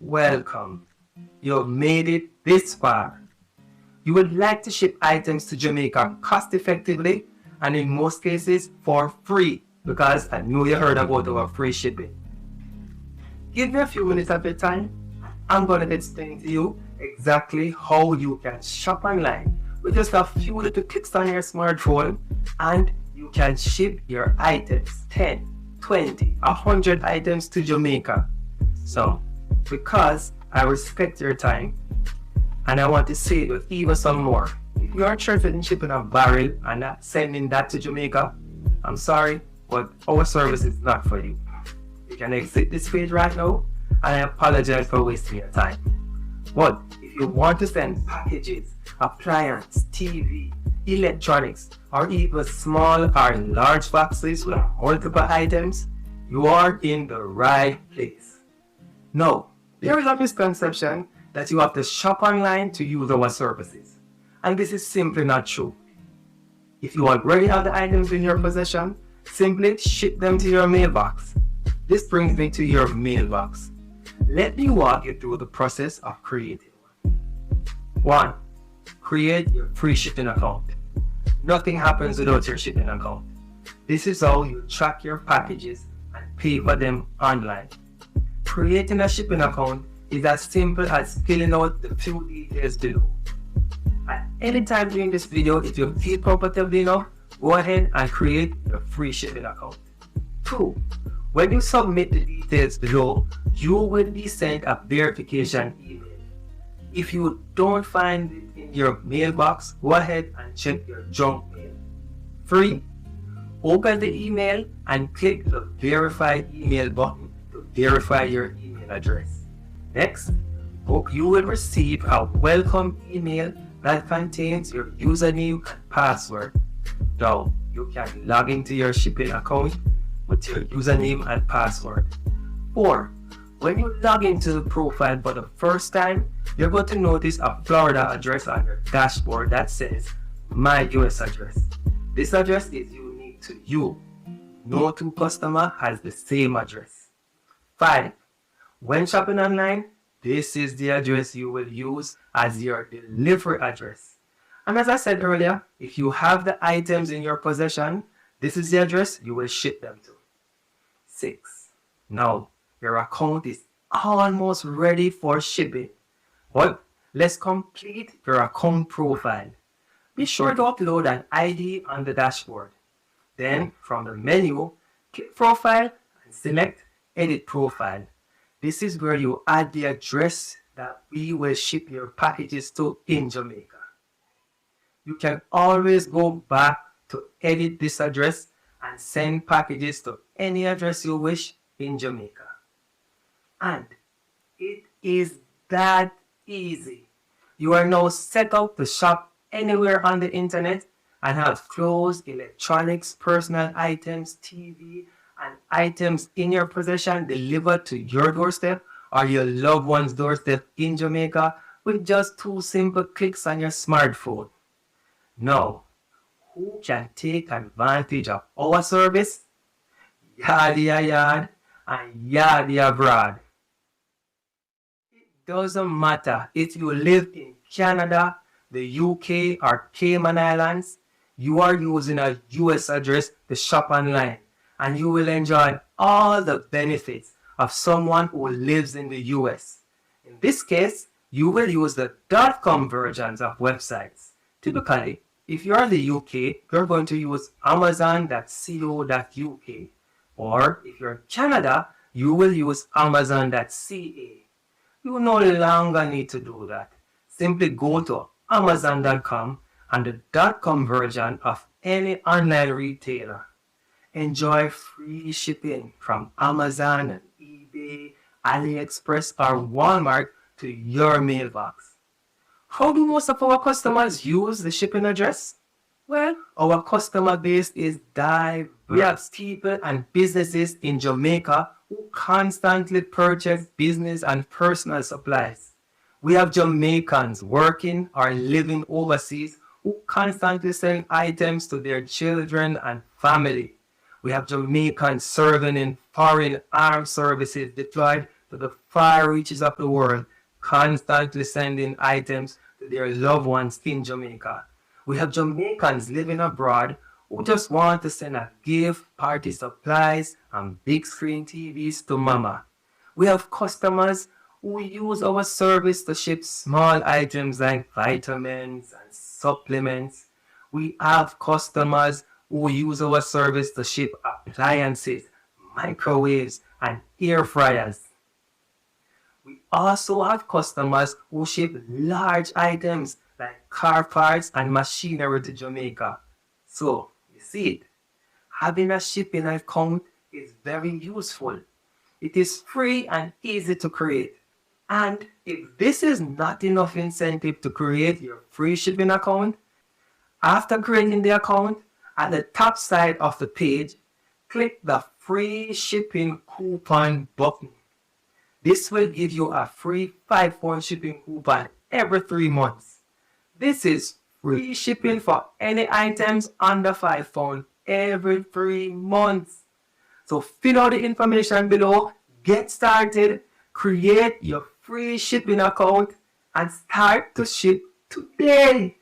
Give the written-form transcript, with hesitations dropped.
welcome. You've made it this far. You would like to ship items to Jamaica cost effectively and in most cases for free, because I know you heard about our free shipping. Give me a few minutes of your time. I'm going to explain to you exactly how you can shop online with just a few little clicks on your smartphone, and you can ship your items, 10, 20, 100 items to Jamaica. So, because I respect your time and I want to save you even some more, if you are interested in shipping a barrel and not sending that to Jamaica, I'm sorry, but our service is not for you. You can exit this page right now, and I apologize for wasting your time. But if you want to send packages, appliance, TV, electronics, or even small or large boxes with multiple items, you are in the right place. No, there is a misconception that you have to shop online to use our services, and this is simply not true. If you already have the items in your possession, simply ship them to your mailbox. This brings me to your mailbox. Let me walk you through the process of creating one. 1. Create your free shipping account. Nothing happens without your shipping account. This is how you track your packages and pay for them online. Creating a shipping account is as simple as filling out the few details below. At any time during this video, if you feel comfortable enough, go ahead and create your free shipping account. 2. When you submit the details below, you will be sent a verification email. If you don't find it in your mailbox, go ahead and check your junk mail. 3. Open the email and click the verify email button to verify your email address. Next, you will receive a welcome email that contains your username and password. Now, you can log into your shipping account with your username and password. 4. When you log into the profile for the first time, you're going to notice a Florida address on your dashboard that says My US address. This address is unique to you. No two customer has the same address. 5. When shopping online, this is the address you will use as your delivery address. And as I said earlier, if you have the items in your possession, this is the address you will ship them to. 6. Now, your account is almost ready for shipping. But let's complete your account profile. Be sure to upload an ID on the dashboard. Then, from the menu, click Profile and select Edit Profile. This is where you add the address that we will ship your packages to in Jamaica. You can always go back to edit this address and send packages to any address you wish in Jamaica. And it is that easy. You are now set up to shop anywhere on the internet and have clothes, electronics, personal items, TV, and items in your possession delivered to your doorstep or your loved one's doorstep in Jamaica with just 2 simple clicks on your smartphone. Now, who can take advantage of our service? Yardy yard and yardy abroad. It doesn't matter if you live in Canada, the UK, or Cayman Islands, you are using a US address to shop online, and you will enjoy all the benefits of someone who lives in the US. In this case, you will use the .com versions of websites. Typically, if you are in the UK, you're going to use amazon.co.uk. Or if you're in Canada, you will use amazon.ca. You no longer need to do that. Simply go to amazon.com and the .com version of any online retailer. Enjoy free shipping from Amazon and eBay, AliExpress, or Walmart to your mailbox. How do most of our customers use the shipping address? Well, our customer base is diverse. We have people and businesses in Jamaica who constantly purchase business and personal supplies. We have Jamaicans working or living overseas who constantly send items to their children and family. We have Jamaicans serving in foreign armed services deployed to the far reaches of the world, constantly sending items to their loved ones in Jamaica. We have Jamaicans living abroad who just want to send a gift, party supplies, and big screen TVs to mama. We have customers who use our service to ship small items like vitamins and supplements. We have customers who use our service to ship appliances, microwaves, and air fryers. We also have customers who ship large items like car parts and machinery to Jamaica. So, you see it, having a shipping account is very useful. It is free and easy to create. And if this is not enough incentive to create your free shipping account, after creating the account, at the top side of the page, click the free shipping coupon button. This will give you a free 5-phone shipping coupon every 3 months. This is free shipping for any items under 5 phone every 3 months. So fill out the information below, get started, create your free shipping account, and start to ship today.